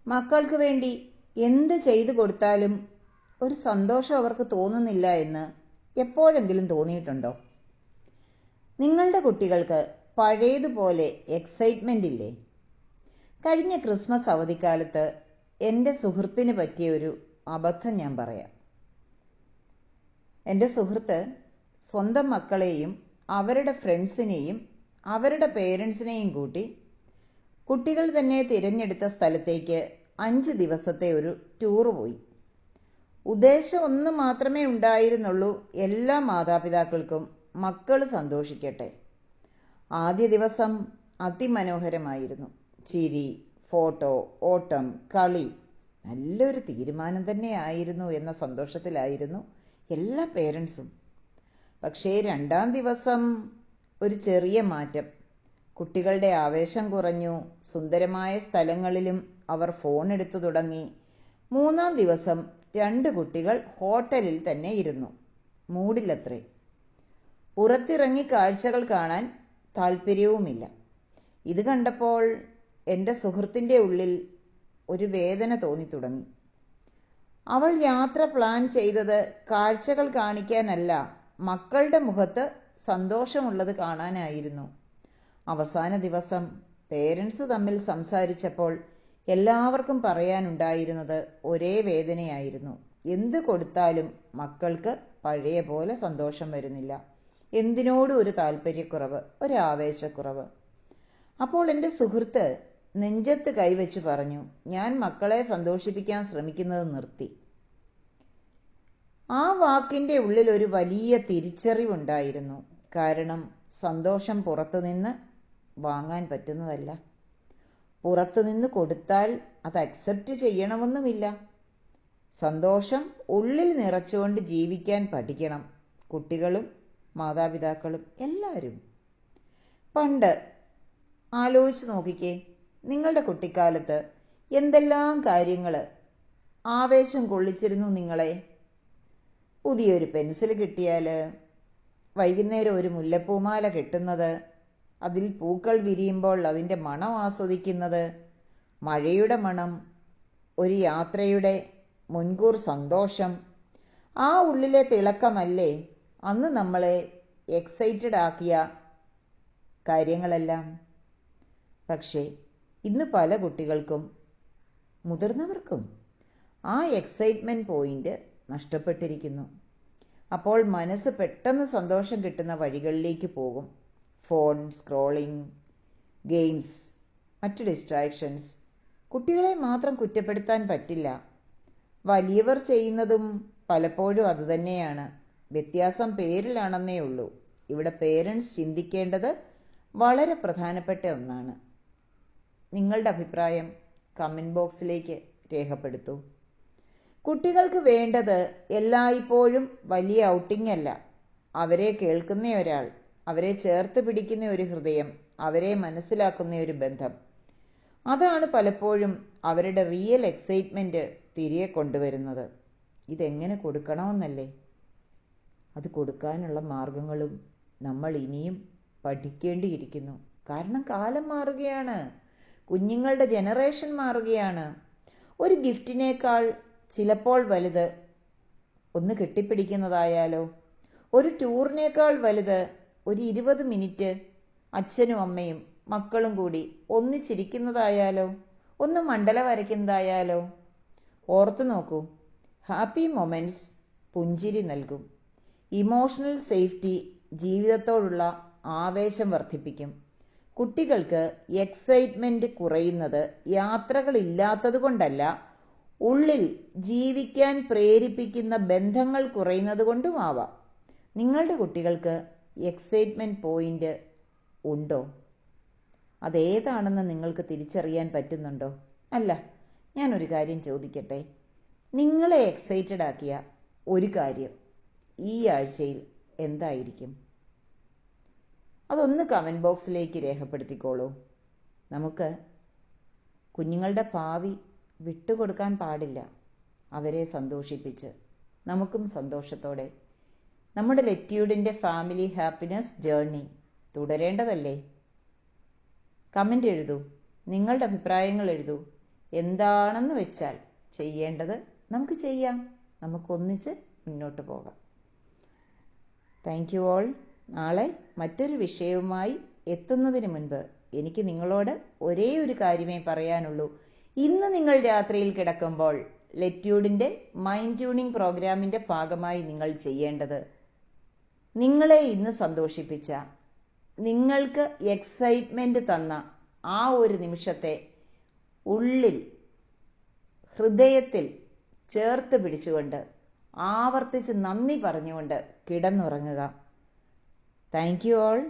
മക്കൾക്ക് വേണ്ടി എന്ത് ചെയ്തു കൊടുത്താലും ഒരു സന്തോഷം അവർക്ക് തോന്നുന്നില്ല എന്ന് എപ്പോഴെങ്കിലും തോന്നിയിട്ടുണ്ടോ? നിങ്ങളുടെ കുട്ടികൾക്ക് പഴയതുപോലെ എക്സൈറ്റ്മെൻ്റ് ഇല്ലേ? കഴിഞ്ഞ ക്രിസ്മസ് അവധിക്കാലത്ത് എൻ്റെ സുഹൃത്തിന് പറ്റിയ ഒരു അബദ്ധം ഞാൻ പറയാം. എൻ്റെ സുഹൃത്ത് സ്വന്തം മക്കളെയും അവരുടെ ഫ്രണ്ട്സിനെയും അവരുടെ പേരൻസിനെയും കൂട്ടി കുട്ടികൾ തന്നെ തിരഞ്ഞെടുത്ത സ്ഥലത്തേക്ക് 5 ദിവസത്തെ ഒരു ടൂർ പോയി. ഉദ്ദേശം ഒന്ന് മാത്രമേ ഉണ്ടായിരുന്നുള്ളൂ, എല്ലാ മാതാപിതാക്കൾക്കും മക്കൾ സന്തോഷിക്കട്ടെ. ആദ്യ ദിവസം അതിമനോഹരമായിരുന്നു. ചിരി, ഫോട്ടോ, ഓട്ടം, കളി. നല്ലൊരു തീരുമാനം തന്നെയായിരുന്നു എന്ന സന്തോഷത്തിലായിരുന്നു എല്ലാ പേരൻസും. പക്ഷേ 2ാം ദിവസം ഒരു ചെറിയ മാറ്റം. കുട്ടികളുടെ ആവേശം കുറഞ്ഞു. സുന്ദരമായ സ്ഥലങ്ങളിലും അവർ ഫോൺ എടുത്തു തുടങ്ങി. 3ാം ദിവസം 2 കുട്ടികൾ ഹോട്ടലിൽ തന്നെ ഇരുന്നു. മൂടില്ലത്രേ. പുറത്തിറങ്ങി കാഴ്ചകൾ കാണാൻ താല്പര്യവുമില്ല. ഇത് കണ്ടപ്പോൾ എൻ്റെ സുഹൃത്തിൻ്റെ ഉള്ളിൽ ഒരു വേദന തോന്നി തുടങ്ങി. അവൾ യാത്ര പ്ലാൻ ചെയ്തത് കാഴ്ചകൾ കാണിക്കാനല്ല, മക്കളുടെ മുഖത്ത് സന്തോഷമുള്ളത് കാണാനായിരുന്നു. അവസാന ദിവസം പേരൻസ് തമ്മിൽ സംസാരിച്ചപ്പോൾ എല്ലാവർക്കും പറയാനുണ്ടായിരുന്നത് ഒരേ വേദനയായിരുന്നു. എന്ത് കൊടുത്താലും മക്കൾക്ക് പഴയ പോലെ സന്തോഷം വരുന്നില്ല. എന്തിനോടും ഒരു താല്പര്യക്കുറവ്, ഒരു ആവേശക്കുറവ്. അപ്പോൾ എൻ്റെ സുഹൃത്ത് നെഞ്ചത്ത് കൈവച്ച് പറഞ്ഞു, ഞാൻ മക്കളെ സന്തോഷിപ്പിക്കാൻ ശ്രമിക്കുന്നത് നിർത്തി. ആ വാക്കിൻ്റെ ഉള്ളിൽ ഒരു വലിയ തിരിച്ചറിവുണ്ടായിരുന്നു. കാരണം സന്തോഷം പുറത്തുനിന്ന് വാങ്ങാൻ പറ്റുന്നതല്ല. പുറത്തുനിന്ന് കൊടുത്താൽ അത് അക്സെപ്റ്റ് ചെയ്യണമെന്നുമില്ല. സന്തോഷം ഉള്ളിൽ നിറച്ചുകൊണ്ട് ജീവിക്കാൻ പഠിക്കണം കുട്ടികളും മാതാപിതാക്കളും എല്ലാവരും. പണ്ട് ആലോചിച്ച് നോക്കിക്കേ, നിങ്ങളുടെ കുട്ടിക്കാലത്ത് എന്തെല്ലാം കാര്യങ്ങൾ ആവേശം കൊള്ളിച്ചിരുന്നു നിങ്ങളെ. പുതിയൊരു പെൻസിൽ കിട്ടിയാൽ, വൈകുന്നേരം ഒരു മുല്ലപ്പൂമാല കെട്ടുന്നത്, അതിൽ പൂക്കൾ വിരിയുമ്പോൾ അതിൻ്റെ മണം ആസ്വദിക്കുന്നത്, മഴയുടെ മണം, ഒരു യാത്രയുടെ മുൻകൂർ സന്തോഷം. ആ ഉള്ളിലെ തിളക്കമല്ലേ അന്ന് നമ്മളെ എക്സൈറ്റഡ് ആക്കിയ കാര്യങ്ങളെല്ലാം. പക്ഷേ ഇന്ന് പല കുട്ടികൾക്കും മുതിർന്നവർക്കും ആ എക്സൈറ്റ്മെൻറ്റ് പോയിൻ്റ് നഷ്ടപ്പെട്ടിരിക്കുന്നു. അപ്പോൾ മനസ്സ് പെട്ടെന്ന് സന്തോഷം കിട്ടുന്ന വഴികളിലേക്ക് പോകും. ഫോൺ സ്ക്രോളിംഗ്, ഗെയിംസ്, മറ്റു ഡിസ്ട്രാക്ഷൻസ്. കുട്ടികളെ മാത്രം കുറ്റപ്പെടുത്താൻ പറ്റില്ല. വലിയവർ ചെയ്യുന്നതും പലപ്പോഴും അതുതന്നെയാണ്. വ്യത്യാസം പേരിലാണെന്നേ ഉള്ളൂ. ഇവിടെ പേരൻസ് ചിന്തിക്കേണ്ടത് വളരെ പ്രധാനപ്പെട്ട ഒന്നാണ്. നിങ്ങളുടെ അഭിപ്രായം കമൻറ്റ് ബോക്സിലേക്ക് രേഖപ്പെടുത്തൂ. കുട്ടികൾക്ക് വേണ്ടത് എല്ലായ്പ്പോഴും വലിയ ഔട്ടിംഗ് അല്ല, അവരെ കേൾക്കുന്ന ഒരാൾ, അവരെ ചേർത്ത് പിടിക്കുന്ന ഒരു ഹൃദയം, അവരെ മനസ്സിലാക്കുന്ന ഒരു ബന്ധം. അതാണ് പലപ്പോഴും അവരുടെ റിയൽ എക്സൈറ്റ്മെൻറ്റ് തിരികെ കൊണ്ടുവരുന്നത്. ഇതെങ്ങനെ കൊടുക്കണമെന്നല്ലേ? അത് കൊടുക്കാനുള്ള മാർഗങ്ങളും നമ്മൾ ഇനിയും പഠിക്കേണ്ടിയിരിക്കുന്നു. കാരണം കാലം മാറുകയാണ്, കുഞ്ഞുങ്ങളുടെ ജനറേഷൻ മാറുകയാണ്. ഒരു ഗിഫ്റ്റിനേക്കാൾ ചിലപ്പോൾ വലുത് ഒന്ന് കെട്ടിപ്പിടിക്കുന്നതായാലോ, ഒരു ടൂറിനേക്കാൾ വലുത് ഒരു 20 മിനിറ്റ് അച്ഛനും അമ്മയും മക്കളും കൂടി ഒന്നിച്ചിരിക്കുന്നതായാലോ, ഒന്ന് മണ്ഡല വരയ്ക്കുന്നതായാലോ. ഓർത്തു നോക്കൂ, ഹാപ്പി മൊമെൻറ്റ്സ് പുഞ്ചിരി നൽകും. ഇമോഷണൽ സേഫ്റ്റി ജീവിതത്തോടുള്ള ആവേശം വർദ്ധിപ്പിക്കും. കുട്ടികൾക്ക് എക്സൈറ്റ്മെൻറ്റ് കുറയുന്നത് യാത്രകളില്ലാത്തത് കൊണ്ടല്ല, ഉള്ളിൽ ജീവിക്കാൻ പ്രേരിപ്പിക്കുന്ന ബന്ധങ്ങൾ കുറയുന്നത് കൊണ്ടുമാവാം. നിങ്ങളുടെ കുട്ടികൾക്ക് എക്സൈറ്റ്മെൻറ്റ് പോയിൻ്റ് ഉണ്ടോ? അതേതാണെന്ന് നിങ്ങൾക്ക് തിരിച്ചറിയാൻ പറ്റുന്നുണ്ടോ? അല്ല, ഞാനൊരു കാര്യം ചോദിക്കട്ടെ. നിങ്ങളെ എക്സൈറ്റഡ് ആക്കിയ ഒരു കാര്യം ഈ ആഴ്ചയിൽ എന്തായിരിക്കും? അതൊന്ന് കമൻറ്റ് ബോക്സിലേക്ക് രേഖപ്പെടുത്തിക്കോളൂ. നമുക്ക് കുഞ്ഞുങ്ങളുടെ ഭാവി വിട്ടുകൊടുക്കാൻ പാടില്ല. അവരെ സന്തോഷിപ്പിച്ച് നമുക്കും സന്തോഷത്തോടെ നമ്മുടെ ലെറ്റ്യൂഡിൻ്റെ ഫാമിലി ഹാപ്പിനെസ് ജേർണി തുടരേണ്ടതല്ലേ? കമൻ്റ് എഴുതൂ, നിങ്ങളുടെ അഭിപ്രായങ്ങൾ എഴുതൂ. എന്താണെന്ന് വെച്ചാൽ ചെയ്യേണ്ടത് നമുക്ക് ചെയ്യാം. നമുക്കൊന്നിച്ച് മുന്നോട്ട് പോകാം. Thank you all. നാളെ മറ്റൊരു വിഷയവുമായി എത്തുന്നതിന് മുൻപ് എനിക്ക് നിങ്ങളോട് ഒരേ ഒരു കാര്യമേ പറയാനുള്ളൂ. ഇന്ന് നിങ്ങൾ രാത്രിയിൽ കിടക്കുമ്പോൾ ലെറ്റ്യൂഡിൻ്റെ മൈൻഡ് ട്യൂണിംഗ് പ്രോഗ്രാമിൻ്റെ ഭാഗമായി നിങ്ങൾ ചെയ്യേണ്ടത്, നിങ്ങളെ ഇന്ന് സന്തോഷിപ്പിച്ച, നിങ്ങൾക്ക് എക്സൈറ്റ്മെൻറ്റ് തന്ന ആ ഒരു നിമിഷത്തെ ഉള്ളിൽ ഹൃദയത്തിൽ ചേർത്ത് പിടിച്ചുകൊണ്ട് ആവർത്തിച്ച് നന്ദി പറഞ്ഞുകൊണ്ട് കിടന്നുറങ്ങുക. Thank you all.